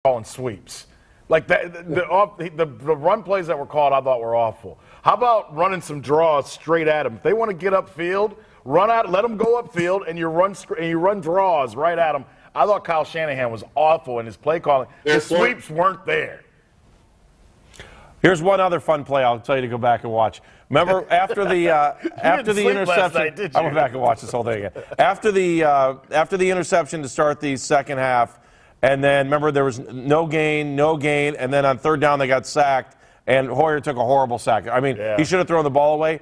calling sweeps. Like the run plays that were called, I thought were awful. How about running some draws straight at them? If they want to get upfield, run out, let them go upfield, and you run draws right at them. I thought Kyle Shanahan was awful in his play calling. The sweeps weren't there. Here's one other fun play I'll tell you to go back and watch. Remember after the interception, I went back and watched this whole thing again. After the interception to start the second half, and then remember there was no gain, and then on third down they got sacked, and Hoyer took a horrible sack. I mean, he should have thrown the ball away.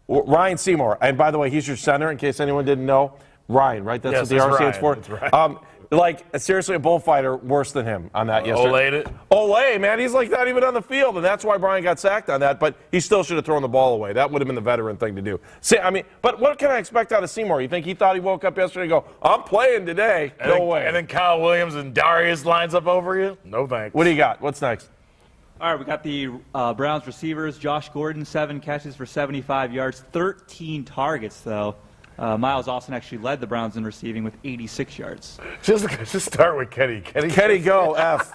Ryan Seymour, and by the way, he's your center in case anyone didn't know. Ryan, right? That's what the R stands for. That's right. Like, seriously, a bullfighter worse than him on that yesterday. Olayed it. Olay, man, he's like not even on the field, and that's why Brian got sacked on that, but he still should have thrown the ball away. That would have been the veteran thing to do. See, I mean, but what can I expect out of Seymour? You think he thought he woke up yesterday and go, I'm playing today? No way. And then Kyle Williams and Darius lines up over you? No thanks. What do you got? What's next? All right, we got the Browns receivers. Josh Gordon, 7 catches for 75 yards, 13 targets, though. Miles Austin actually led the Browns in receiving with 86 yards. Just start with Kenny. Kenny, go, F.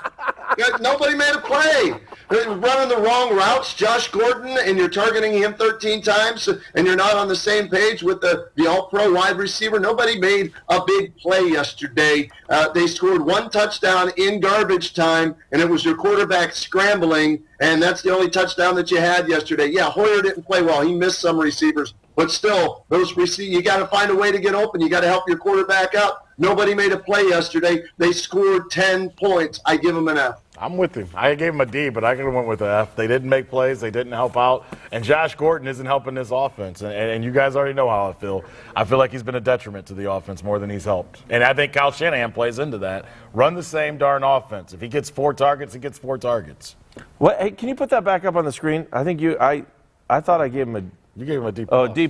Nobody made a play. They're running the wrong routes, Josh Gordon, and you're targeting him 13 times, and you're not on the same page with the all-pro wide receiver. Nobody made a big play yesterday. They scored 1 touchdown in garbage time, and it was your quarterback scrambling, and that's the only touchdown that you had yesterday. Yeah, Hoyer didn't play well. He missed some receivers. But still, you got to find a way to get open. You got to help your quarterback out. Nobody made a play yesterday. They scored 10 points. I give them an F. I'm with him. I gave him a D, but I could have went with an F. They didn't make plays. They didn't help out. And Josh Gordon isn't helping this offense. And you guys already know how I feel. I feel like he's been a detriment to the offense more than he's helped. And I think Kyle Shanahan plays into that. Run the same darn offense. If he gets 4 targets, he gets 4 targets. What? Hey, can you put that back up on the screen? I think I thought I gave him a. You gave him a D+. Oh, D+.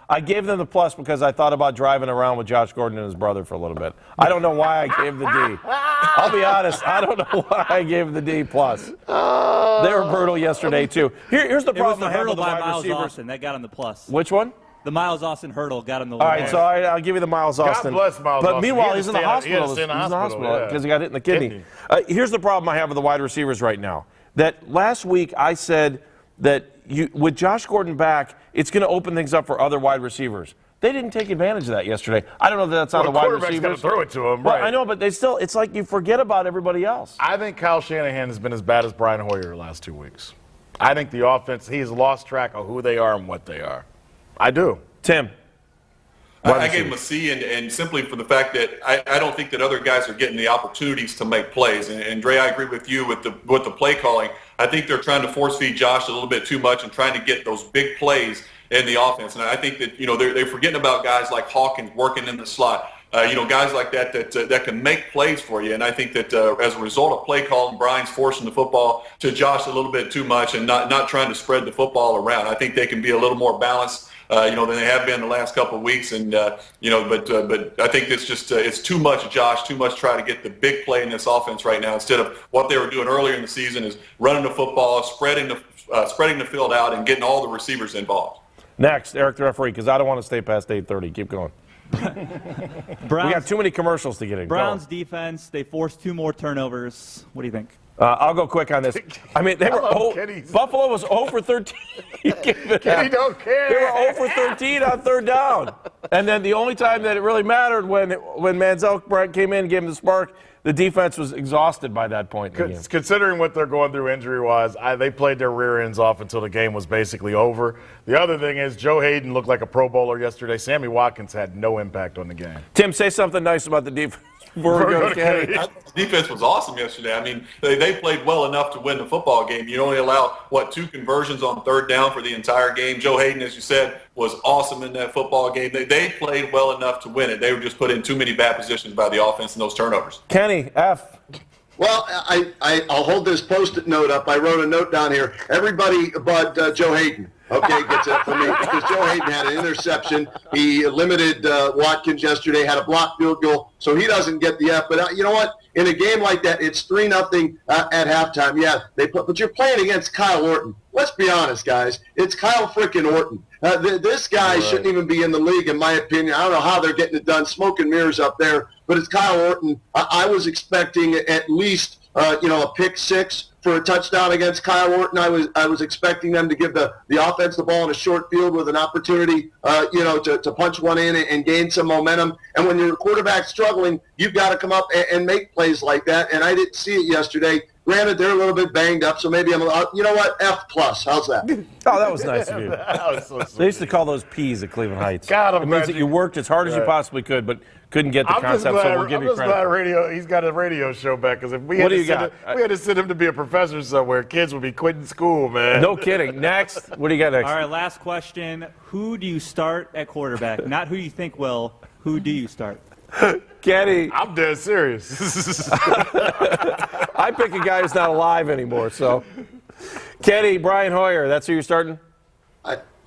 I gave them the plus because I thought about driving around with Josh Gordon and his brother for a little bit. I don't know why I gave the D. I'll be honest. I don't know why I gave the D+. They were brutal yesterday, too. Here's the problem I have with the wide Miles receivers. Austin. That got him the plus. Which one? The Miles Austin hurdle got him the All right, so I'll give you the Miles Austin. God bless Miles Austin. But meanwhile, he's in the hospital. He's in the hospital because he got hit in the kidney. Here's the problem I have with the wide receivers right now. That last week I said that with Josh Gordon back, it's going to open things up for other wide receivers. They didn't take advantage of that yesterday. I don't know if that's on the wide receivers. The quarterback's got to throw it to him, right? I know, but it's like you forget about everybody else. I think Kyle Shanahan has been as bad as Brian Hoyer the last 2 weeks. I think the offense, he has lost track of who they are and what they are. I do. Tim. I gave him a C, and simply for the fact that I don't think that other guys are getting the opportunities to make plays. And Dre, I agree with you with the play calling. I think they're trying to force feed Josh a little bit too much and trying to get those big plays in the offense. And I think that they're forgetting about guys like Hawkins working in the slot. Guys like that can make plays for you. And I think that as a result of play calling, Brian's forcing the football to Josh a little bit too much and not trying to spread the football around. I think they can be a little more balanced. Than they have been the last couple of weeks, and but I think it's just it's too much, Josh. Too much try to get the big play in this offense right now instead of what they were doing earlier in the season is running the football, spreading the field out, and getting all the receivers involved. Next, Eric the referee, because I don't want to stay past 8:30. Keep going. We got too many commercials to get in. Browns defense, they forced 2 more turnovers. What do you think? I'll go quick on this. I mean, Buffalo was 0 for 13. Kenny don't care. They were 0 for 13 on third down. And then the only time that it really mattered when Manziel came in and gave him the spark, the defense was exhausted by that point in the game. Considering what they're going through injury-wise, they played their rear ends off until the game was basically over. The other thing is Joe Hayden looked like a Pro Bowler yesterday. Sammy Watkins had no impact on the game. Tim, say something nice about the defense. The defense was awesome yesterday. I mean, they played well enough to win the football game. You only allow, 2 conversions on third down for the entire game. Joe Hayden, as you said, was awesome in that football game. They played well enough to win it. They were just put in too many bad positions by the offense and those turnovers. Kenny, F. Well, I'll hold this Post-it note up. I wrote a note down here. Everybody but Joe Hayden. Okay, gets it for me because Joe Hayden had an interception. He limited Watkins yesterday, had a blocked field goal, so he doesn't get the F. But you know what? In a game like that, it's 3-0 at halftime. Yeah, but you're playing against Kyle Orton. Let's be honest, guys. It's Kyle frickin' Orton. This guy shouldn't even be in the league, in my opinion. I don't know how they're getting it done. Smoke and mirrors up there, but it's Kyle Orton. I was expecting at least a pick six for a touchdown against Kyle Orton. I was expecting them to give the offense the ball in a short field with an opportunity, to punch one in and gain some momentum. And when your quarterback's struggling, you've got to come up and make plays like that. And I didn't see it yesterday. Granted, they're a little bit banged up, so maybe you know what? F+. How's that? Oh, that was nice of you. That was so sweet. They used to call those P's at Cleveland Heights. God, I'm it means glad that you worked as hard as you possibly could, but couldn't get the concept, so we'll give you credit. Glad he's got a radio show back, because if we had to send him to be a professor somewhere, kids would be quitting school, man. No kidding. Next, what do you got next? All right, last question. Who do you start at quarterback? Not who you think will. Who do you start? Kenny. I'm dead serious. I pick a guy who's not alive anymore, so. Kenny, Brian Hoyer, that's who you're starting?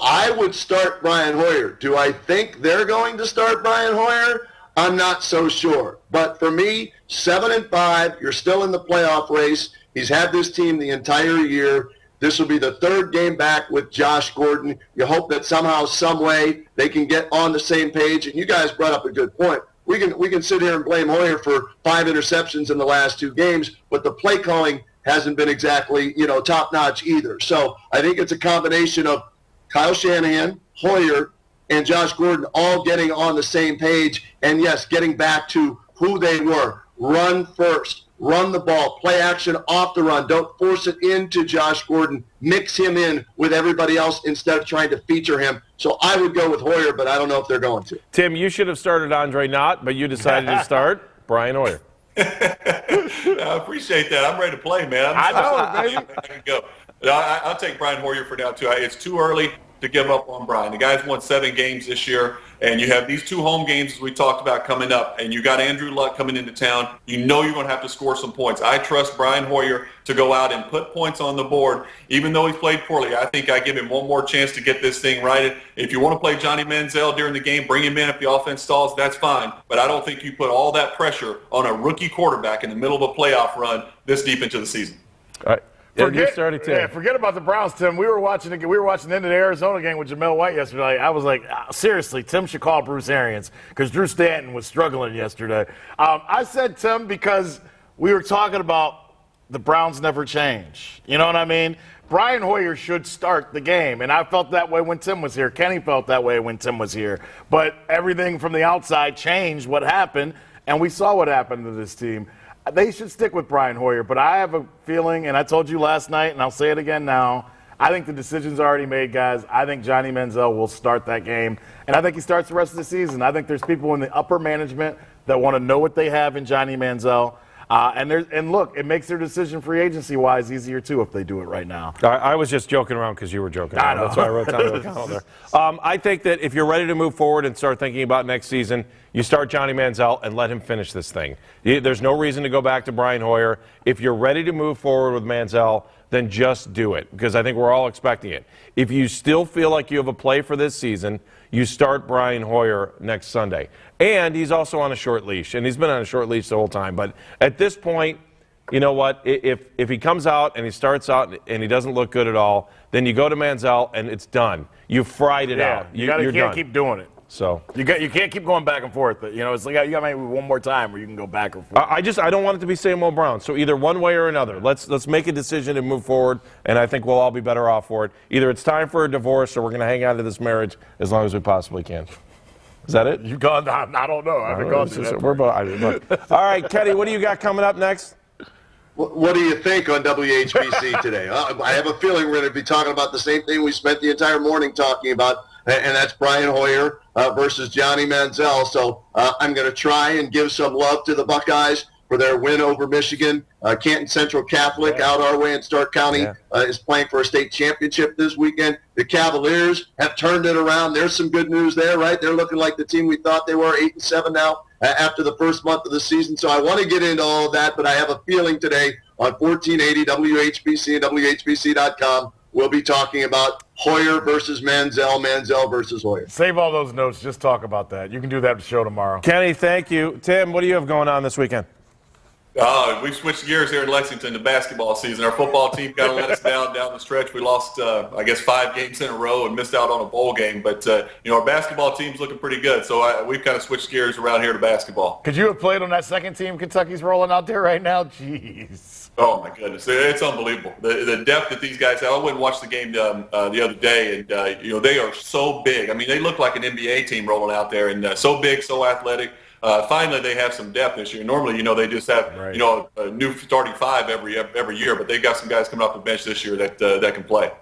I would start Brian Hoyer. Do I think they're going to start Brian Hoyer? I'm not so sure. But for me, 7-5, you're still in the playoff race. He's had this team the entire year. This will be the third game back with Josh Gordon. You hope that somehow, some way, they can get on the same page. And you guys brought up a good point. We can sit here and blame Hoyer for 5 interceptions in the last 2 games, but the play calling hasn't been exactly, top-notch either. So I think it's a combination of Kyle Shanahan, Hoyer, and Josh Gordon all getting on the same page, and yes, getting back to who they were. Run first, run the ball, play action off the run. Don't force it into Josh Gordon. Mix him in with everybody else instead of trying to feature him. So I would go with Hoyer, but I don't know if they're going to. Tim, you should have started Andre Knott, but you decided to start Brian Hoyer. I appreciate that. I'm ready to play, man. I know, baby. I can go. I'll take Brian Hoyer for now, too. It's too early to give up on Brian. The guy's won 7 games this year, and you have these 2 home games, as we talked about, coming up, and you got Andrew Luck coming into town. You know you're going to have to score some points. I trust Brian Hoyer to go out and put points on the board, even though he's played poorly. I think I give him one more chance to get this thing righted. If you want to play Johnny Manziel during the game, bring him in. If the offense stalls, that's fine. But I don't think you put all that pressure on a rookie quarterback in the middle of a playoff run this deep into the season. All right. Forget about the Browns, Tim. We were watching the end of the Arizona game with Jamel White yesterday. I was like, seriously, Tim should call Bruce Arians because Drew Stanton was struggling yesterday. I said Tim because we were talking about the Browns never change. You know what I mean? Brian Hoyer should start the game, and I felt that way when Tim was here. Kenny felt that way when Tim was here. But everything from the outside changed what happened, and we saw what happened to this team. They should stick with Brian Hoyer, but I have a feeling, and I told you last night, and I'll say it again now, I think the decision's already made, guys. I think Johnny Manziel will start that game, and I think he starts the rest of the season. I think there's people in the upper management that want to know what they have in Johnny Manziel. And look, it makes their decision free agency-wise easier, too, if they do it right now. I was just joking around because you were joking around. That's why I wrote down the calendar. I think that if you're ready to move forward and start thinking about next season, you start Johnny Manziel and let him finish this thing. There's no reason to go back to Brian Hoyer. If you're ready to move forward with Manziel, then just do it, because I think we're all expecting it. If you still feel like you have a play for this season, you start Brian Hoyer next Sunday. And he's also on a short leash, and he's been on a short leash the whole time. But at this point, you know what? If he comes out and he starts out and he doesn't look good at all, then you go to Manziel and it's done. You fried it out. You can't keep doing it. So you can't keep going back and forth. It's like you got maybe one more time where you can go back and forth. I don't want it to be same old Brown. So either one way or another. Let's make a decision and move forward, and I think we'll all be better off for it. Either it's time for a divorce or we're going to hang on to this marriage as long as we possibly can. Is that it? You've gone. I don't know. I haven't gone through that. All right, Kenny, what do you got coming up next? What do you think on WHBC today? I have a feeling we're going to be talking about the same thing we spent the entire morning talking about, and that's Brian Hoyer versus Johnny Manziel. So I'm going to try and give some love to the Buckeyes for their win over Michigan. Canton Central Catholic out our way in Stark County is playing for a state championship this weekend. The Cavaliers have turned it around. There's some good news there, right? They're looking like the team we thought they were, 8-7 now after the first month of the season. So I want to get into all of that, but I have a feeling today on 1480 WHBC and WHBC.com, we'll be talking about Hoyer versus Manziel, Manziel versus Hoyer. Save all those notes. Just talk about that. You can do that at the show tomorrow. Kenny, thank you. Tim, what do you have going on this weekend? We've switched gears here in Lexington to basketball season. Our football team kind of let us down the stretch. We lost, 5 games in a row and missed out on a bowl game. But, our basketball team's looking pretty good. So we've kind of switched gears around here to basketball. Could you have played on that second team Kentucky's rolling out there right now? Jeez. Oh, my goodness. It's unbelievable. The depth that these guys have. I went and watched the game the other day, and, they are so big. I mean, they look like an NBA team rolling out there, and so big, so athletic. Finally, they have some depth this year. Normally, they just have, a new starting 5 every year, but they've got some guys coming off the bench this year that can play.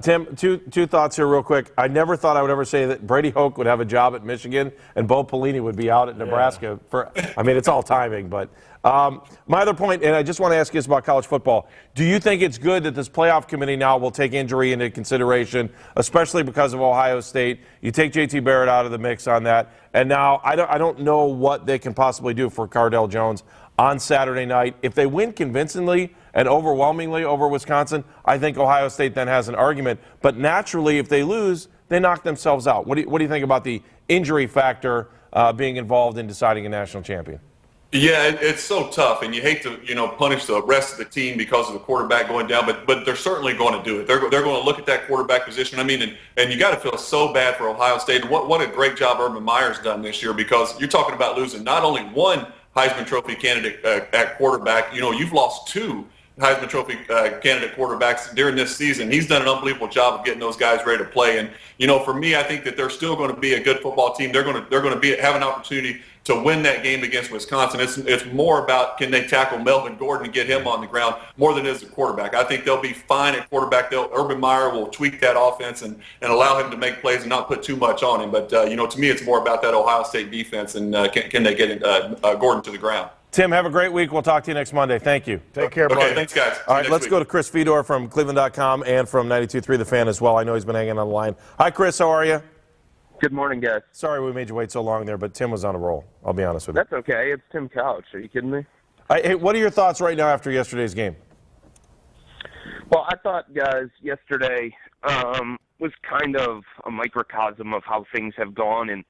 Tim, two thoughts here real quick. I never thought I would ever say that Brady Hoke would have a job at Michigan and Bo Pelini would be out at Nebraska. It's all timing. But my other point, and I just want to ask you this about college football. Do you think it's good that this playoff committee now will take injury into consideration, especially because of Ohio State? You take J.T. Barrett out of the mix on that. And now I don't know what they can possibly do for Cardale Jones on Saturday night. If they win convincingly and overwhelmingly over Wisconsin, I think Ohio State then has an argument. But naturally, if they lose, they knock themselves out. What do you think about the injury factor being involved in deciding a national champion? Yeah, it's so tough, and you hate to, punish the rest of the team because of the quarterback going down, but they're certainly going to do it. They're going to look at that quarterback position. And you got to feel so bad for Ohio State. And what a great job Urban Meyer's done this year, because you're talking about losing not only one Heisman Trophy candidate at quarterback. You've lost 2 Heisman Trophy candidate quarterbacks during this season. He's done an unbelievable job of getting those guys ready to play. And for me, I think that they're still going to be a good football team. They're going to have an opportunity to win that game against Wisconsin. It's more about, can they tackle Melvin Gordon and get him on the ground more than it is the quarterback. I think they'll be fine at quarterback. Urban Meyer will tweak that offense and allow him to make plays and not put too much on him. But to me, it's more about that Ohio State defense and can they get Gordon to the ground. Tim, have a great week. We'll talk to you next Monday. Thank you. Take care, buddy. Okay, thanks, guys. All right, let's go to Chris Fedor from Cleveland.com and from 92.3 The Fan as well. I know he's been hanging on the line. Hi, Chris. How are you? Good morning, guys. Sorry we made you wait so long there, but Tim was on a roll. I'll be honest with you. That's okay. It's Tim Couch. Are you kidding me? Hey, what are your thoughts right now after yesterday's game? Well, I thought, guys, yesterday was kind of a microcosm of how things have gone in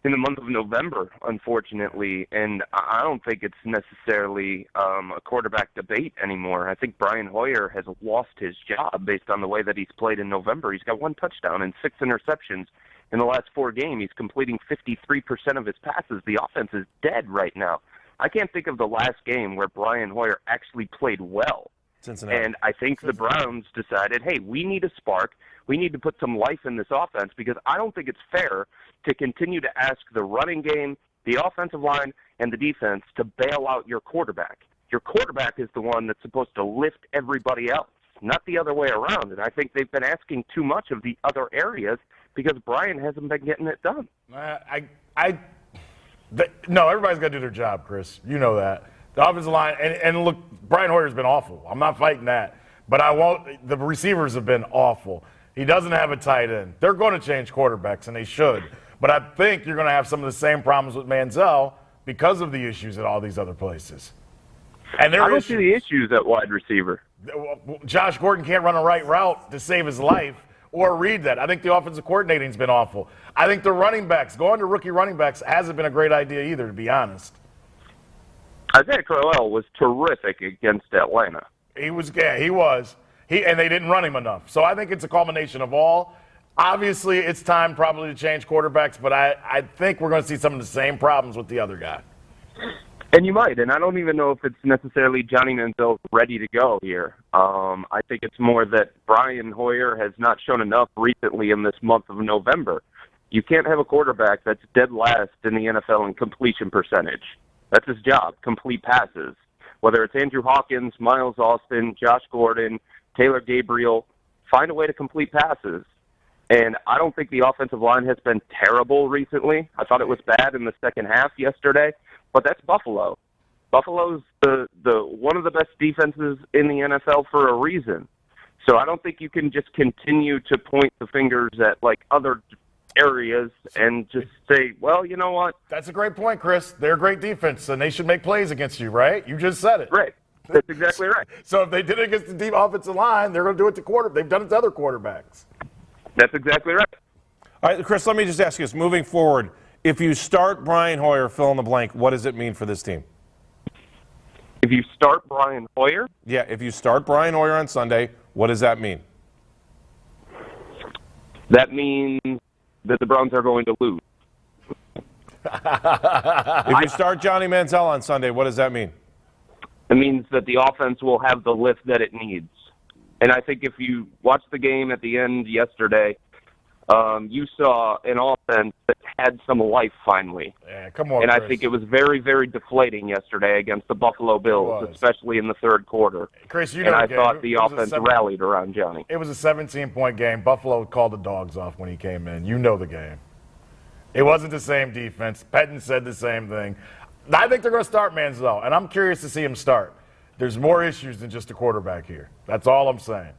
the month of November, unfortunately. And I don't think it's necessarily a quarterback debate anymore. I think Brian Hoyer has lost his job based on the way that he's played in November. He's got 1 touchdown and 6 interceptions. In the last 4 games, he's completing 53% of his passes. The offense is dead right now. I can't think of the last game where Brian Hoyer actually played well. Cincinnati. And I think the Browns decided, hey, we need a spark. We need to put some life in this offense, because I don't think it's fair to continue to ask the running game, the offensive line, and the defense to bail out your quarterback. Your quarterback is the one that's supposed to lift everybody else, not the other way around. And I think they've been asking too much of the other areas because Brian hasn't been getting it done. No, everybody's got to do their job, Chris. You know that. The offensive line, and look, Brian Hoyer's been awful. I'm not fighting that. But the receivers have been awful. He doesn't have a tight end. They're going to change quarterbacks, and they should. But I think you're going to have some of the same problems with Manziel because of the issues at all these other places. And I don't see the issues at wide receiver. Josh Gordon can't run a right route to save his life or read that. I think the offensive coordinating's been awful. I think the running backs, going to rookie running backs, hasn't been a great idea either, to be honest. Isaiah Crowell was terrific against Atlanta. He was. And they didn't run him enough. So I think it's a culmination of all. Obviously, it's time probably to change quarterbacks, but I think we're going to see some of the same problems with the other guy. And you might, and I don't even know if it's necessarily Johnny Manziel ready to go here. I think it's more that Brian Hoyer has not shown enough recently in this month of November. You can't have a quarterback that's dead last in the NFL in completion percentage. That's his job, complete passes. Whether it's Andrew Hawkins, Miles Austin, Josh Gordon, Taylor Gabriel, find a way to complete passes. And I don't think the offensive line has been terrible recently. I thought it was bad in the second half yesterday, but that's Buffalo. Buffalo's the one of the best defenses in the NFL for a reason. So I don't think you can just continue to point the fingers at like other areas and just say, well, you know what? That's a great point, Chris. They're a great defense, and they should make plays against you, right? You just said it. Right. That's exactly right. So if they did it against the deep offensive line, they're going to do it to quarter. They've done it to other quarterbacks. That's exactly right. All right, Chris, let me just ask you this. Moving forward, if you start Brian Hoyer, fill in the blank, what does it mean for this team? If you start Brian Hoyer? Yeah, if you start Brian Hoyer on Sunday, what does that mean? That means that the Browns are going to lose. If you start Johnny Manziel on Sunday, what does that mean? It means that the offense will have the lift that it needs. And I think if you watch the game at the end yesterday, you saw an offense that had some life finally. Yeah, come on, and Chris. I think it was very, very deflating yesterday against the Buffalo Bills, especially in the third quarter. Chris, you and know I the thought game. the offense rallied around Johnny. It was a 17-point game. Buffalo called the dogs off when he came in. You know the game. It wasn't the same defense. Pettin said the same thing. I think they're going to start Manziel, and I'm curious to see him start. There's more issues than just a quarterback here. That's all I'm saying.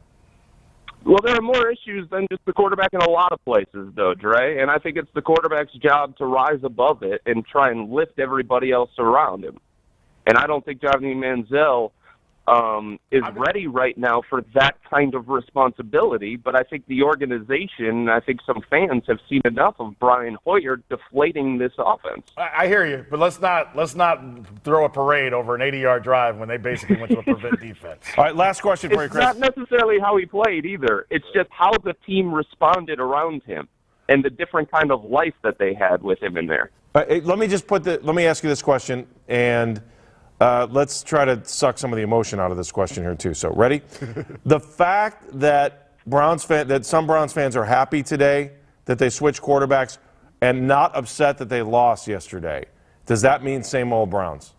Well, there are more issues than just the quarterback in a lot of places, though, Dre. And I think it's the quarterback's job to rise above it and try and lift everybody else around him. And I don't think Johnny Manziel is ready right now for that kind of responsibility. But I think the organization, I think some fans have seen enough of Brian Hoyer deflating this offense. I hear you, but let's not throw a parade over an 80-yard drive when they basically went to a prevent defense. All right, last question for you, It's Chris. not necessarily how he played either. It's just how the team responded around him and the different kind of life that they had with him in there. Let me ask you this question, and let's try to suck some of the emotion out of this question here too. So, ready? The fact that some Browns fans are happy today that they switched quarterbacks and not upset that they lost yesterday, does that mean same old Browns?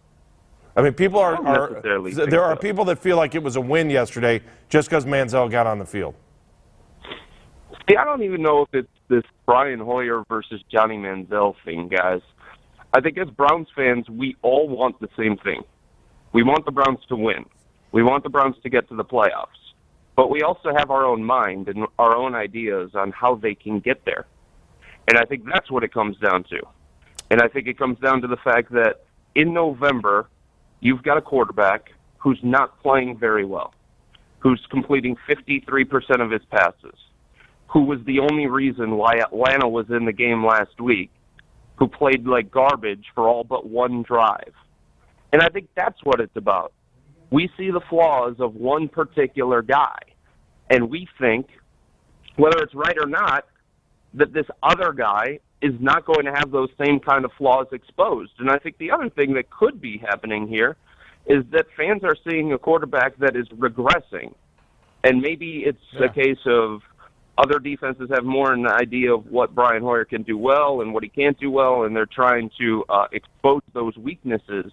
I mean, there are people that feel like it was a win yesterday just because Manziel got on the field. See, I don't even know if it's this Brian Hoyer versus Johnny Manziel thing, guys. I think as Browns fans, we all want the same thing. We want the Browns to win. We want the Browns to get to the playoffs. But we also have our own mind and our own ideas on how they can get there. And I think that's what it comes down to. And I think it comes down to the fact that in November, you've got a quarterback who's not playing very well, who's completing 53% of his passes, who was the only reason why Atlanta was in the game last week, who played like garbage for all but one drive. And I think that's what it's about. We see the flaws of one particular guy, and we think, whether it's right or not, that this other guy is not going to have those same kind of flaws exposed. And I think the other thing that could be happening here is that fans are seeing a quarterback that is regressing. And maybe it's a case of other defenses have more an idea of what Brian Hoyer can do well and what he can't do well, and they're trying to expose those weaknesses.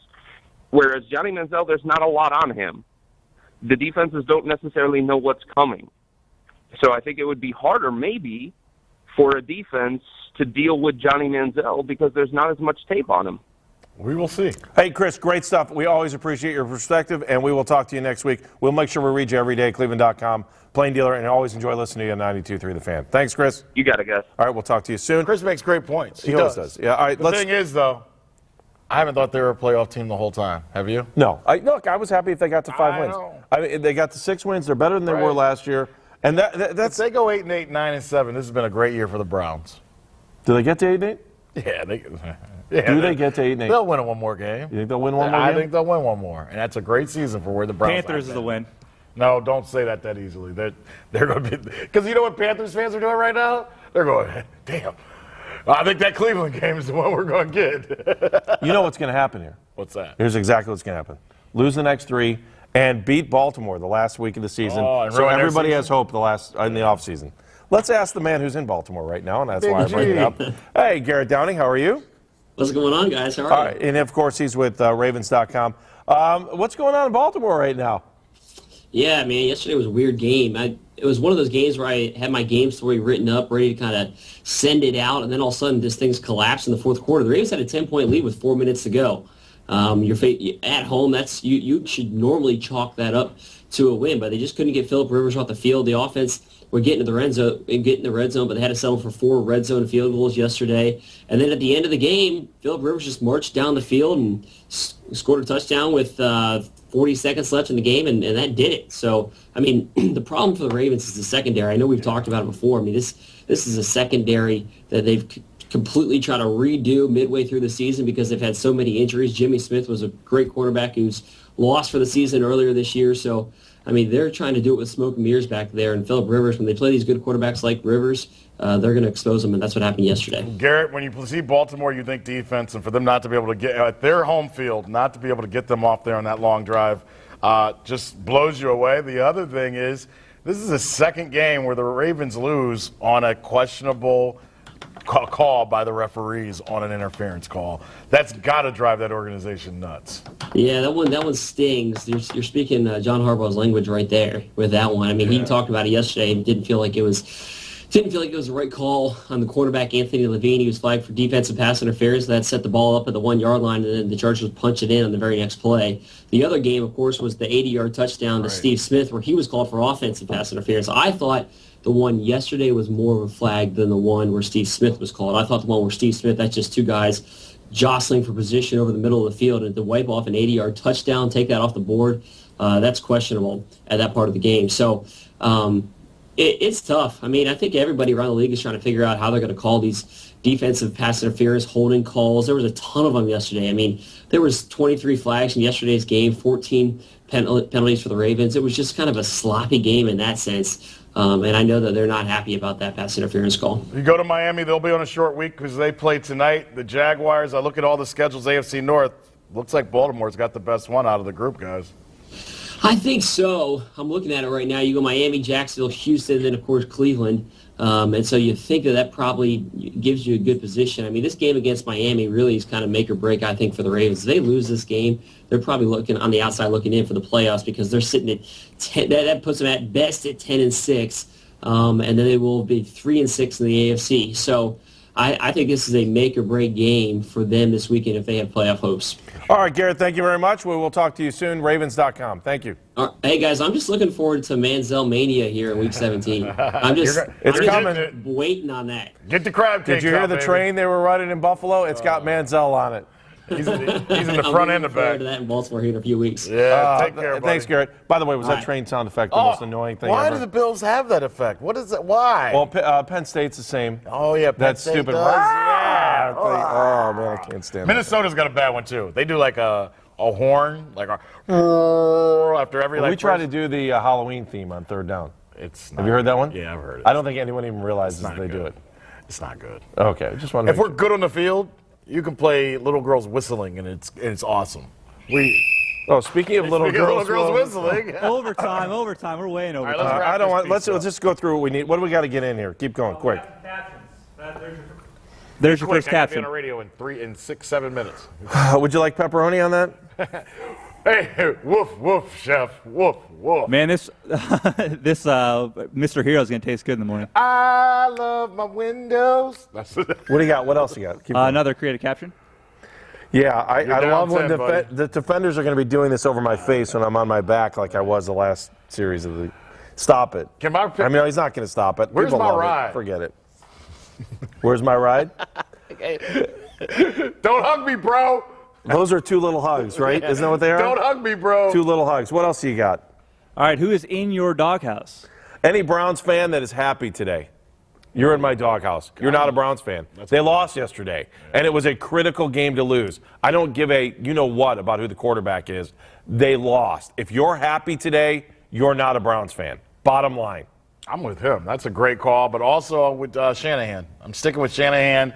Whereas Johnny Manziel, there's not a lot on him. The defenses don't necessarily know what's coming. So I think it would be harder maybe for a defense to deal with Johnny Manziel because there's not as much tape on him. We will see. Hey, Chris, great stuff. We always appreciate your perspective, and we will talk to you next week. We'll make sure we read you every day, Cleveland.com, Plain Dealer, and always enjoy listening to you on 92.3 The Fan. Thanks, Chris. You got it, guys. All right, we'll talk to you soon. Chris makes great points. He always does. Yeah, all right, the thing is, though, I haven't thought they were a playoff team the whole time. Have you? No. Look, I was happy if they got to 5 wins. know. I mean, they got to 6 wins. They're better than they were last year. And that's. If they go 8-8, 9-7, this has been a great year for the Browns. Do they get to 8-8? Yeah, Do they get to 8-8? They'll win one more game. You think they'll win one more game? I think they'll win one more, and that's a great season for where the Browns. Panthers is the win. No, don't say that easily. They're going to be, because you know what Panthers fans are doing right now? They're going, damn. I think that Cleveland game is the one we're going to get. You know what's going to happen here? What's that? Here's exactly what's going to happen. Lose the next 3 and beat Baltimore the last week of the season. So everybody has hope in the offseason. Let's ask the man who's in Baltimore right now, and that's why I bring it up. Hey, Garrett Downing, how are you? What's going on, guys? How are you? And, of course, he's with Ravens.com. What's going on in Baltimore right now? Yeah, man, yesterday was a weird game. It was one of those games where I had my game story written up, ready to kind of send it out, and then all of a sudden this thing's collapsed in the fourth quarter. The Ravens had a 10-point lead with 4 minutes to go. You're at home, you should normally chalk that up to a win, but they just couldn't get Phillip Rivers off the field. The offense were getting to the red zone, but they had to settle for 4 red zone field goals yesterday. And then at the end of the game, Phillip Rivers just marched down the field and scored a touchdown with 40 seconds left in the game, and that did it. So, I mean, the problem for the Ravens is the secondary. I know we've talked about it before. I mean, this is a secondary that they've completely tried to redo midway through the season because they've had so many injuries. Jimmy Smith was a great quarterback who's lost for the season earlier this year. So, I mean, they're trying to do it with smoke and mirrors back there. And Phillip Rivers, when they play these good quarterbacks like Rivers, they're going to expose them, and that's what happened yesterday. Garrett, when you see Baltimore, you think defense, and for them not to be able to get at their home field, not to be able to get them off there on that long drive, just blows you away. The other thing is, this is the second game where the Ravens lose on a questionable call by the referees on an interference call. That's got to drive that organization nuts. Yeah, that one stings. You're speaking John Harbaugh's language right there with that one. I mean, he talked about it yesterday and didn't feel like it was the right call on the quarterback, Anthony Levine. He was flagged for defensive pass interference. That set the ball up at the 1-yard line, and then the Chargers punched it in on the very next play. The other game, of course, was the 80-yard touchdown to Steve Smith, where he was called for offensive pass interference. I thought the one yesterday was more of a flag than the one where Steve Smith was called. I thought the one where Steve Smith, that's just two guys jostling for position over the middle of the field, and to wipe off an 80-yard touchdown, take that off the board, that's questionable at that part of the game. So it's tough. I mean, I think everybody around the league is trying to figure out how they're going to call these defensive pass interference holding calls. There was a ton of them yesterday. I mean, there was 23 flags in yesterday's game, 14 penalties for the Ravens. It was just kind of a sloppy game in that sense. And I know that they're not happy about that pass interference call. You go to Miami, they'll be on a short week because they play tonight. The Jaguars, I look at all the schedules, AFC North, looks like Baltimore's got the best one out of the group, guys. I think so. I'm looking at it right now. You go Miami, Jacksonville, Houston, then, of course, Cleveland. And so you think that probably gives you a good position. I mean, this game against Miami really is kind of make or break, I think, for the Ravens. If they lose this game, they're probably looking on the outside looking in for the playoffs because they're sitting at 10. That puts them at best at 10-6, and then they will be 3-6 in the AFC. So I think this is a make or break game for them this weekend if they have playoff hopes. All right, Garrett, thank you very much. We will talk to you soon. Ravens.com. Thank you. Hey, guys, I'm just looking forward to Manziel Mania here in Week 17. I'm just waiting on that. Get the crab cakes. Did you hear out, the baby. train they were running in Buffalo? It's got Manziel on it. He's in the front and the I'm looking forward back. to that in Baltimore here in a few weeks. Yeah, take care, buddy. Thanks, Garrett. By the way, was that train sound effect the most annoying thing why ever? do the Bills have that effect? What is it? Why? Well, Penn State's the same. Oh, yeah, Penn That State stupid. does. Yeah. Oh, man, I can't stand that. Minnesota's got a bad one, too. They do like a horn, like a after every We try to do the Halloween theme on third down. Have you heard that one? Yeah, I've heard it. I don't think anyone even realizes they do it. It's not good. Okay, just want to If we're good on the field, you can play little girls whistling, and it's awesome. Speaking of little girls whistling. Overtime. We're way in overtime. All right, I don't want. Let's just go through what we need. What do we got to get in here? Keep going, quick. There's your first I gotta be caption. on the radio in 7 minutes. Would you like pepperoni on that? Hey, woof, woof, chef, woof, woof. Man, this Mr. Hero's going to taste good in the morning. I love my windows. That's What do you got? What else you got? Keep going. Another creative caption. Yeah, I down love when 10, buddy. the defenders are going to be doing this over my face when I'm on my back like I was the last series of the. Stop it. Can my I mean, he's not going to stop it. Where's People my love it. ride? Forget it. Where's my ride? Don't hug me, bro. Those are two little hugs, right? Isn't that what they are? Don't hug me, bro. Two little hugs. What else do you got? All right, who is in your doghouse? Any Browns fan that is happy today, you're in my doghouse. You're not a Browns fan. They lost yesterday, and it was a critical game to lose. I don't give a you-know-what about who the quarterback is. They lost. If you're happy today, you're not a Browns fan. Bottom line. I'm with him. That's a great call, but also with Shanahan. I'm sticking with Shanahan.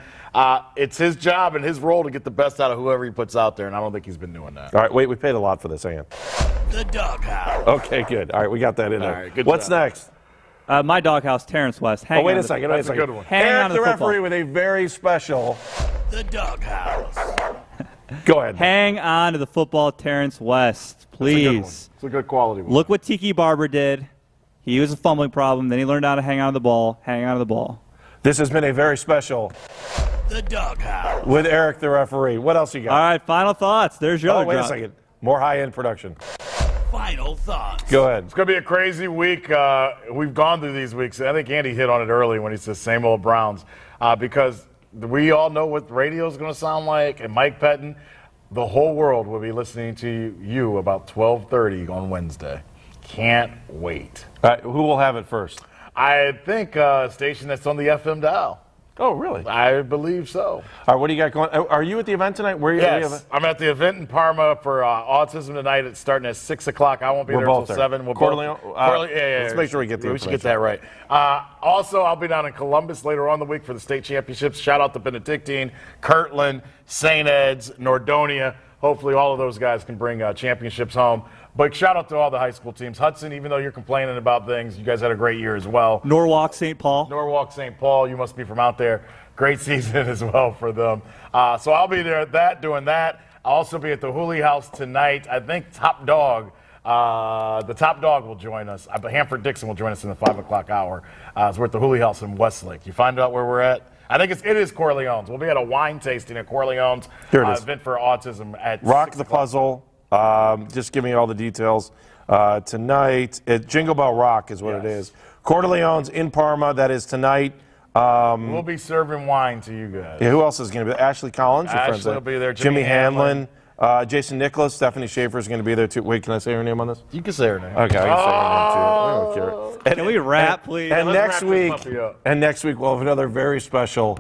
It's his job and his role to get the best out of whoever he puts out there, and I don't think he's been doing that. All right, wait, we paid a lot for this. Hang on. The Doghouse. Okay, good. All right, we got that in there. right, good What's job. next? My doghouse, Terrence West. Oh, wait a second. That's a good one. Hang Eric, on to the the football. referee, with a very special. The Doghouse. Go ahead. Hang on to the football, Terrence West, please. It's a good quality one. Look what Tiki Barber did. He was a fumbling problem. Then he learned how to hang on to the ball. Hang on to the ball. This has been a very special The Doghouse. with Eric, the referee. What else you got? All right, final thoughts. There's your other wait a drop. second. More high-end production. Final thoughts. Go ahead. It's going to be a crazy week. We've gone through these weeks. I think Andy hit on it early when he says same old Browns because we all know what radio is going to sound like, and Mike Pettin. the whole world will be listening to you about 12:30 on Wednesday. Can't wait. Who will have it first? I think a station that's on the FM dial. Oh, really? I believe so. All right, what do you got going? Are you at the event tonight? Where are you? Yes, I'm at the event in Parma for autism tonight. It's starting at 6 o'clock. I won't be there until 7. We'll Corleone? yeah. Let's make sure we get the We should get that right. Also, I'll be down in Columbus later on in the week for the state championships. Shout out to Benedictine, Kirtland, St. Ed's, Nordonia. Hopefully all of those guys can bring championships home. But shout out to all the high school teams. Hudson, even though you're complaining about things, you guys had a great year as well. Norwalk, St. Paul. Norwalk, St. Paul, you must be from out there. Great season as well for them. So I'll be there at doing that. I'll also be at the Hooley House tonight. I think Top Dog, the Top Dog will join us. Hanford Dixon will join us in the 5 o'clock hour. So we're at the Hooley House in Westlake. You find out where we're at? I think it is Corleone's. We'll be at a wine tasting at Corleone's. Here it is. Event for autism at Rock 6 the o'clock. Puzzle. Just give me all the details. Tonight, Jingle Bell Rock is what it is. Corleone's in Parma. That is tonight. We'll be serving wine to you guys. Yeah, who else is going to be there? Ashley Collins, your friends. Ashley will be there. Jimmy Hanlon. Jason Nicholas. Stephanie Schaefer is going to be there too. Wait, can I say her name on this? You can say her name. Okay, I can say her name too. I don't care. Can we rap, please? And Let's next wrap this puppy up. we'll have another very special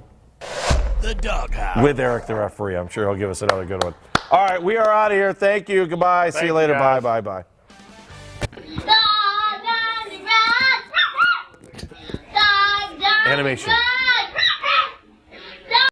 The Doghouse. with Eric the referee. I'm sure he'll give us another good one. All right, we are out of here. Thank you. Goodbye. See Thank you you, later. guys. Bye. Bye. Animation.